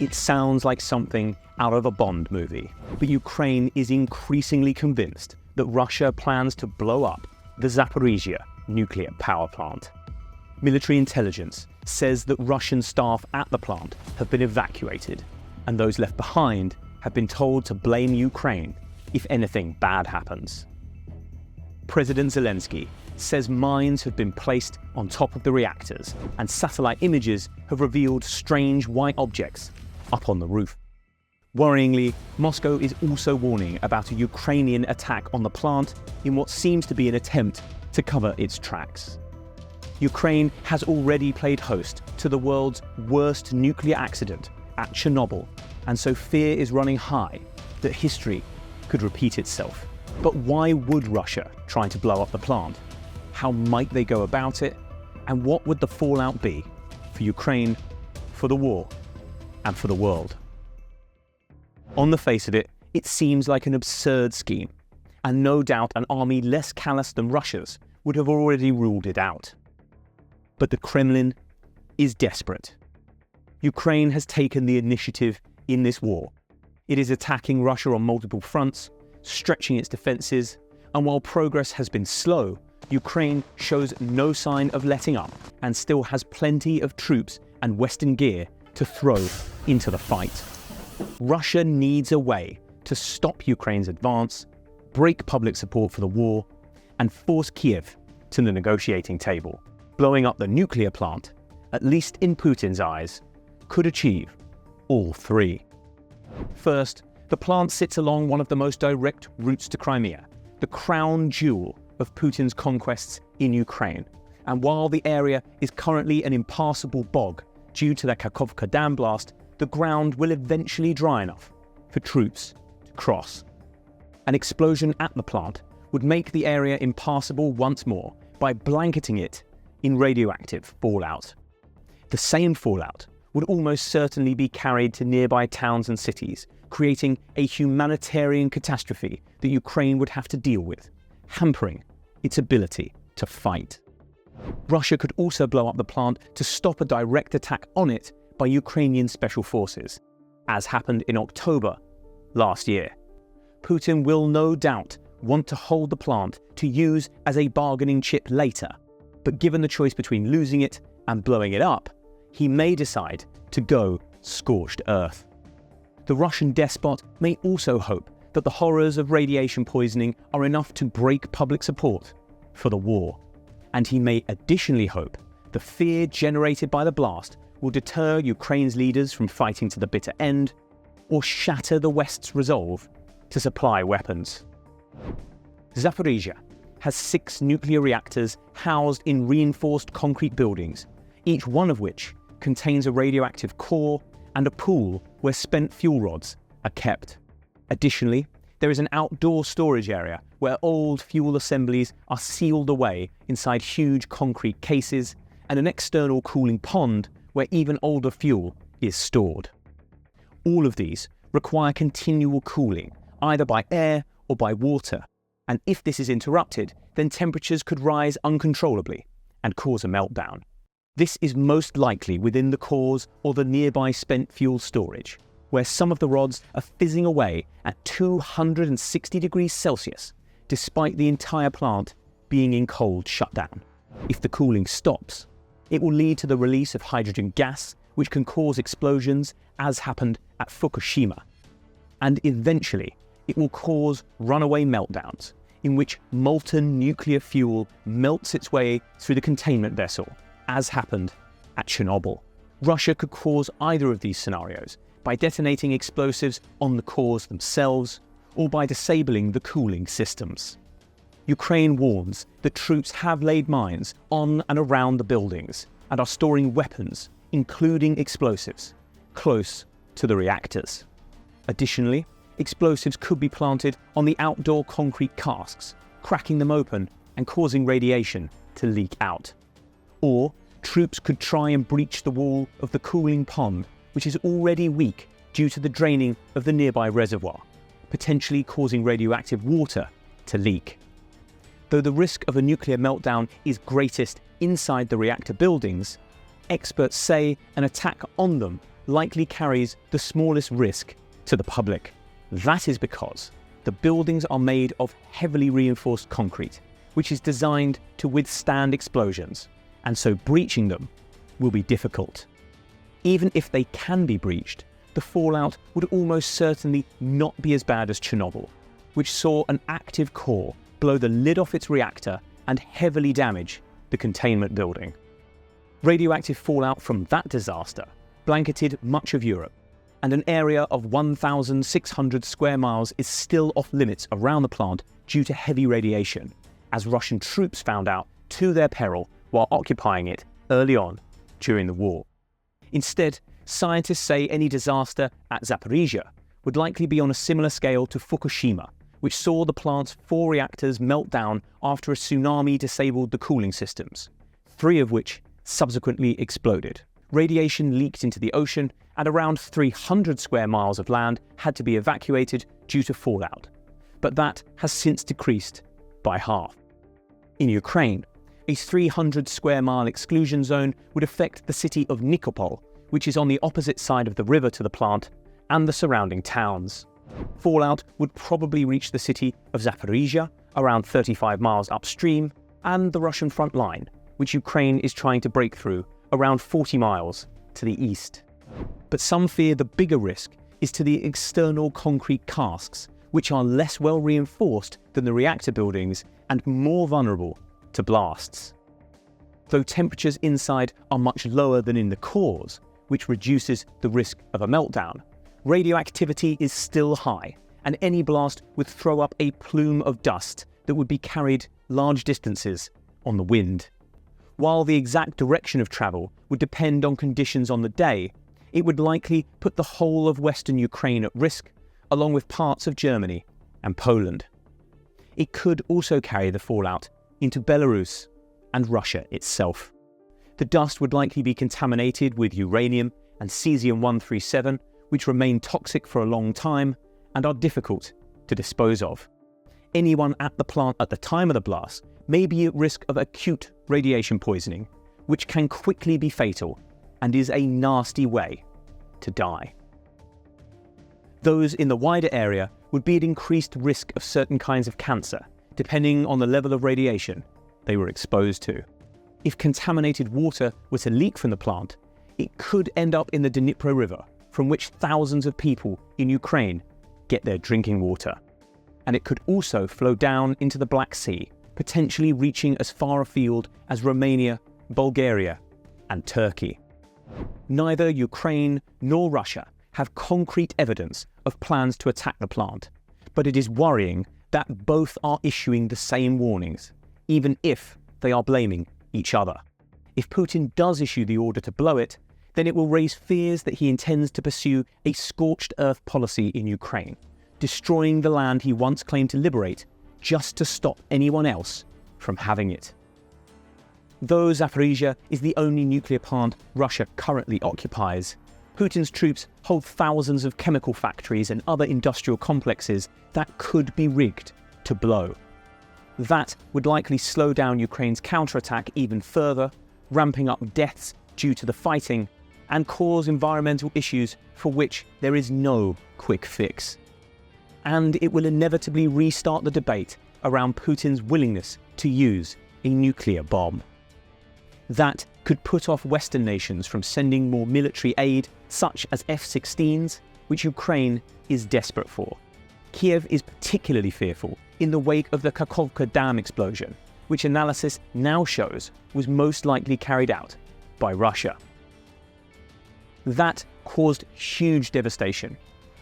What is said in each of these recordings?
It sounds like something out of a Bond movie, but Ukraine is increasingly convinced that Russia plans to blow up the Zaporizhzhia nuclear power plant. Military intelligence says that Russian staff at the plant have been evacuated, and those left behind have been told to blame Ukraine if anything bad happens. President Zelensky says mines have been placed on top of the reactors, and satellite images have revealed strange white objects up on the roof. Worryingly, Moscow is also warning about a Ukrainian attack on the plant in what seems to be an attempt to cover its tracks. Ukraine has already played host to the world's worst nuclear accident at Chernoyl, and so fear is running high that history could repeat itself. But why would Russia try to blow up the plant? How might they go about it? And what would the fallout be for Ukraine, for the war, and for the world? On the face of it, it seems like an absurd scheme, and no doubt an army less callous than Russia's would have already ruled it out. But the Kremlin is desperate. Ukraine has taken the initiative in this war. It is attacking Russia on multiple fronts, stretching its defences, and while progress has been slow, Ukraine shows no sign of letting up and still has plenty of troops and Western gear to throw into the fight. Russia needs a way to stop Ukraine's advance, break public support for the war, and force Kiev to the negotiating table. Blowing up the nuclear plant, at least in Putin's eyes, could achieve all three. First, the plant sits along one of the most direct routes to Crimea, the crown jewel of Putin's conquests in Ukraine. And while the area is currently an impassable bog due to the Kakhovka dam blast, the ground will eventually dry enough for troops to cross. An explosion at the plant would make the area impassable once more by blanketing it in radioactive fallout. The same fallout would almost certainly be carried to nearby towns and cities, creating a humanitarian catastrophe that Ukraine would have to deal with, hampering its ability to fight. Russia could also blow up the plant to stop a direct attack on it by Ukrainian special forces, as happened in October last year. Putin will no doubt want to hold the plant to use as a bargaining chip later, but given the choice between losing it and blowing it up, he may decide to go scorched earth. The Russian despot may also hope that the horrors of radiation poisoning are enough to break public support for the war, and he may additionally hope the fear generated by the blast will deter Ukraine's leaders from fighting to the bitter end, or shatter the West's resolve to supply weapons. Zaporizhzhia has 6 nuclear reactors housed in reinforced concrete buildings, each one of which contains a radioactive core and a pool where spent fuel rods are kept. Additionally, there is an outdoor storage area where old fuel assemblies are sealed away inside huge concrete cases, and an external cooling pond where even older fuel is stored. All of these require continual cooling, either by air or by water, and if this is interrupted, then temperatures could rise uncontrollably and cause a meltdown. This is most likely within the cores or the nearby spent fuel storage, where some of the rods are fizzing away at 260 degrees Celsius, despite the entire plant being in cold shutdown. If the cooling stops, it will lead to the release of hydrogen gas, which can cause explosions, as happened at Fukushima. And eventually, it will cause runaway meltdowns, in which molten nuclear fuel melts its way through the containment vessel, as happened at Chernobyl. Russia could cause either of these scenarios by detonating explosives on the cores themselves or by disabling the cooling systems. Ukraine warns that troops have laid mines on and around the buildings and are storing weapons, including explosives, close to the reactors. Additionally, explosives could be planted on the outdoor concrete casks, cracking them open and causing radiation to leak out. Or troops could try and breach the wall of the cooling pond, which is already weak due to the draining of the nearby reservoir, potentially causing radioactive water to leak. Though the risk of a nuclear meltdown is greatest inside the reactor buildings, experts say an attack on them likely carries the smallest risk to the public. That is because the buildings are made of heavily reinforced concrete, which is designed to withstand explosions, and so breaching them will be difficult. Even if they can be breached, the fallout would almost certainly not be as bad as Chernobyl, which saw an active core blow the lid off its reactor and heavily damage the containment building. Radioactive fallout from that disaster blanketed much of Europe, and an area of 1,600 square miles is still off limits around the plant due to heavy radiation, as Russian troops found out to their peril while occupying it early on during the war. Instead, scientists say any disaster at Zaporizhzhia would likely be on a similar scale to Fukushima, which saw the plant's 4 reactors melt down after a tsunami disabled the cooling systems, 3 of which subsequently exploded. Radiation leaked into the ocean, and around 300 square miles of land had to be evacuated due to fallout. But that has since decreased by half. In Ukraine, a 300 square mile exclusion zone would affect the city of Nikopol, which is on the opposite side of the river to the plant, and the surrounding towns. Fallout would probably reach the city of Zaporizhzhia, around 35 miles upstream, and the Russian front line, which Ukraine is trying to break through, around 40 miles to the east. But some fear the bigger risk is to the external concrete casks, which are less well reinforced than the reactor buildings and more vulnerable to blasts. Though temperatures inside are much lower than in the cores, which reduces the risk of a meltdown, radioactivity is still high, and any blast would throw up a plume of dust that would be carried large distances on the wind. While the exact direction of travel would depend on conditions on the day, it would likely put the whole of western Ukraine at risk, along with parts of Germany and Poland. It could also carry the fallout into Belarus and Russia itself. The dust would likely be contaminated with uranium and cesium-137, which remain toxic for a long time and are difficult to dispose of. Anyone at the plant at the time of the blast may be at risk of acute radiation poisoning, which can quickly be fatal and is a nasty way to die. Those in the wider area would be at increased risk of certain kinds of cancer, depending on the level of radiation they were exposed to. If contaminated water were to leak from the plant, it could end up in the Dnipro River, from which thousands of people in Ukraine get their drinking water. And it could also flow down into the Black Sea, potentially reaching as far afield as Romania, Bulgaria, and Turkey. Neither Ukraine nor Russia have concrete evidence of plans to attack the plant, but it is worrying that both are issuing the same warnings, even if they are blaming each other. If Putin does issue the order to blow it, then it will raise fears that he intends to pursue a scorched earth policy in Ukraine, destroying the land he once claimed to liberate just to stop anyone else from having it. Though Zaporizhzhia is the only nuclear plant Russia currently occupies, Putin's troops hold thousands of chemical factories and other industrial complexes that could be rigged to blow. That would likely slow down Ukraine's counterattack even further, ramping up deaths due to the fighting, and cause environmental issues for which there is no quick fix. And it will inevitably restart the debate around Putin's willingness to use a nuclear bomb. That could put off Western nations from sending more military aid, such as F-16s, which Ukraine is desperate for. Kiev is particularly fearful in the wake of the Kakhovka Dam explosion, which analysis now shows was most likely carried out by Russia. That caused huge devastation,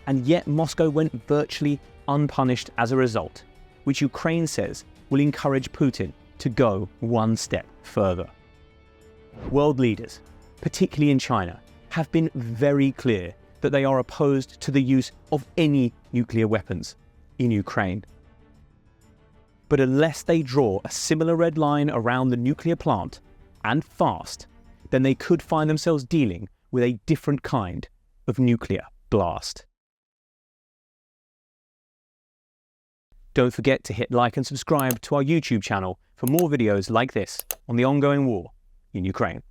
and yet Moscow went virtually unpunished as a result, which Ukraine says will encourage Putin to go one step further. World leaders, particularly in China, have been very clear that they are opposed to the use of any nuclear weapons in Ukraine. But unless they draw a similar red line around the nuclear plant, and fast, then they could find themselves dealing with a different kind of nuclear blast. Don't forget to hit like and subscribe to our YouTube channel for more videos like this on the ongoing war in Ukraine.